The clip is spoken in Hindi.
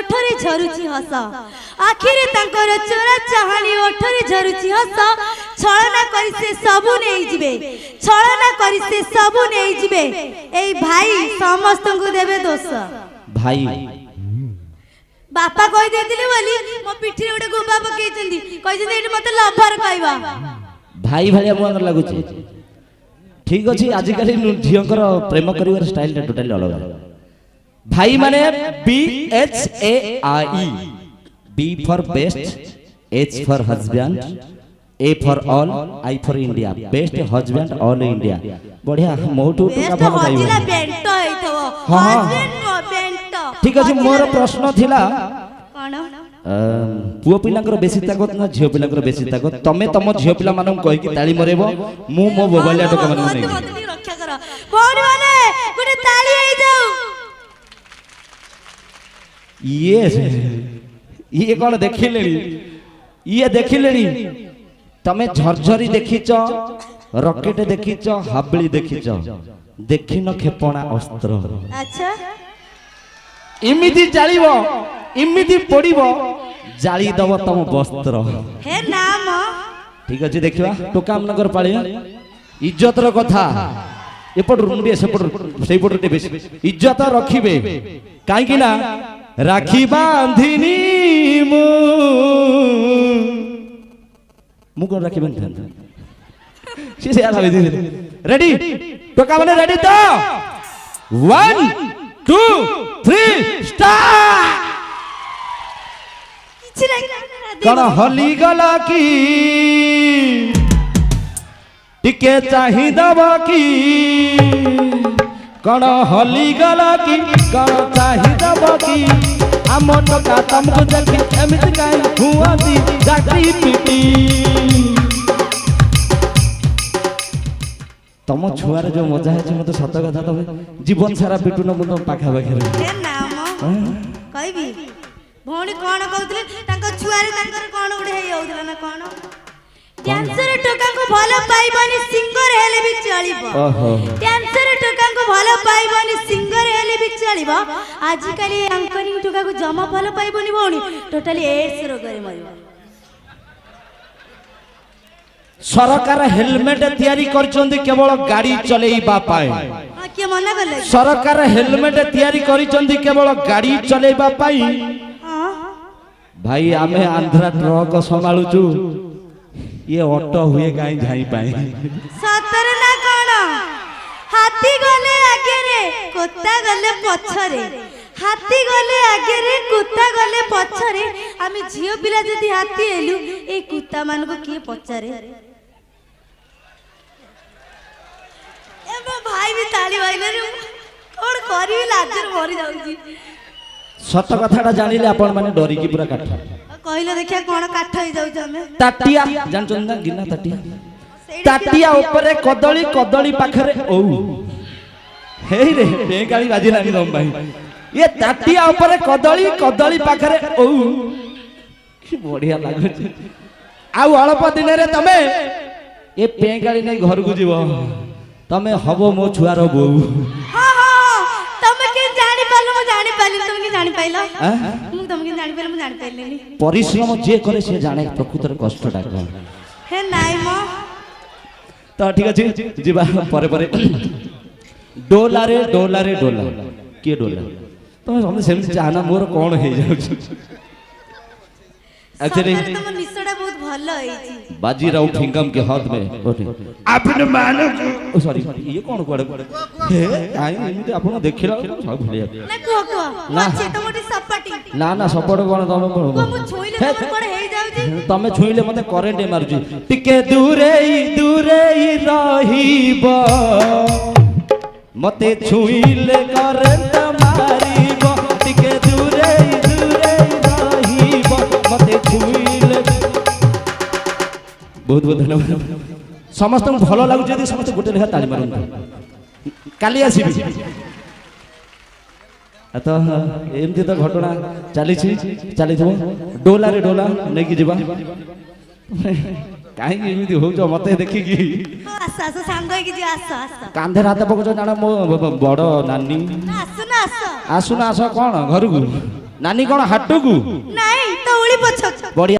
ओठरे झरुची हस आखिरे तांकर चोरा चाहानी ओठरे झरुची हस छलना करी से सबु नहीं जिबे छलना करी से सबु नहीं जिबे एई भाई समस्त को देबे दोष भाई बापा कहि देतिले बोली मो पिठी रे गोटे गोबा पकेइचंदी कहिसंदी एठी मते लभर कहबा भाई भाई हम लागु ठीक अच्छे आजिकल झीकर प्रेम कर स्टाइल टोटाली अलग भाई माने BHAI B for best H for husband A for all I for India best husband all India बढ़िया मोटू टका भल हजिला बेंट होइथो हस्बैंड बेंट ठीक अछि मोर प्रश्न थिला कोन पुओ पिलांकर बेसी ताकत ना झियो पिलांकर बेसी ताकत तमे तम झियो पिला मानम कहि कि ताली मरेबो मु मो बोबलिया टका मानम नै रक्षा कर भौणी माने गुटे ताली आइ जाऊ ये कोन देखिलेनी ये देखिलेनी तमे झरझरी देखिच रॉकेट देखिच हाबली देखिच देखिन खेपणा अस्त्र अच्छा इमिति जालिबो इमिति पड़िबो जाली दब तम वस्त्र हे नाम ठीक अछि देखिबा टोका नगर पाळिया इज्जतर कथा एपट रुंडी सेपट सेपट टे बेसी इज्जत रखिबे काई कि ना राखी बांधिनी मु कोन राखी बांधन से आला रेडी टोका माने रेडी तो 1 2 3 स्टार्ट कण हली गला की टिके चाहि दबा की कण हली गला की कण चाहि दबा की आम टका तुमको देखी एमित काई हुआती जाती पिटी तम छुआर जो मजा है मत सत कथा तब जीवन सारा पिटू न मत पाखा पाखे हे नाम कहबी भौणी कोन कहउतले तांका छुआरे तांकर कोन उडे हेइ होउतला ना कोन डांसर टोका को भलो पाइबनी सिंगर हेले भी चलिबो डांसर टोका को भलो पाइबनी सिंगर हेले भी चलिबो आजि काली एंकरिंग टोका को जमा भलो पाइबनी भौणी टोटली एड्स रोगरे मरिबो सरकार हेलमेट तैयारी करचंदी केवल गाड़ी चलेइबा पाए के मना करले सरकार हेलमेट तैयारी करचंदी केवल गाड़ी चलेइबा पाई भाई आमे आंध्रा ट्रक संभालुचु ये ऑटो हुए काई जाई पाए सतर ना कोन हाथी गले आगे रे कुत्ता गले पछरे हाथी गले आगे रे कुत्ता गले पछरे आमे झियो पिला जदी हाथी एलु ए कुत्ता मान को के पछरे एबो भाई भी ताली बाइले रे कोन करी लाजर मरि जाउची सत कथाटा जानिले आपण माने डरी की पूरा काठ कहले देखिया कोन काठ होई जाउ जमे ताटिया जानचन ना गिना ताटिया ताटिया ऊपर कदली कदली पाखरे ओ हेई रे बेकाली बाजी लानी दम भाई ये ताटिया ऊपर कदली कदली पाखरे ओ की बढ़िया लागो आउ अल्प दिन रे तमे ए पेगाली नै घर को जीवो तमे हबो मो छुआर बो हां हां तमे के जानि पालो मो जानि पाली तमे के जानि पाइलो मु तमे के जानि पाइलो मु जानि पाइलेनी परिश्रम जे करे से जाने प्रकृतर कष्टटा कोन हे नाइ मो तो ठीक अछि जीवा परे परे डोला रे डोला रे डोला के डोला तमे हमने सेम चाहना मोर कोन हे जाउ एक्चुअली तम निसडा बहुत भलो होईची बाजीराव फिंगम के हाथ में आपने मानो ओ सॉरी ये कौन कोड़े हे आई एमिति आपण देखिला सब भलिया ना को ना छे तमटी सपाटी ना ना सपोर्ट कोन तम को मु छोइले तम कोन हेई जाउची तमे छुइले मते करेंट मारुची टिके दूरे ही रहिबो मते छुइले करेंट मारिबो टिके दूरे ही रहिबो मते छुइले बहुत बहुत धन्यवाद समस्त भलो लागु जदी समस्त गोटे लेखा ताली मारन काली आसीबी तो एमती तो घटना चली चली डोला रे डोला नहीं कि जीवा कहीं एमती हो जो मते देखी कि आसा आसा सांग कि जी आसा आसा कांधे हाथ पकड़ जाना मो बड़ नानी आसु ना आस आसु ना आस कौन घर को नानी कौन हाटू को नहीं तो उड़ी पछ बढ़िया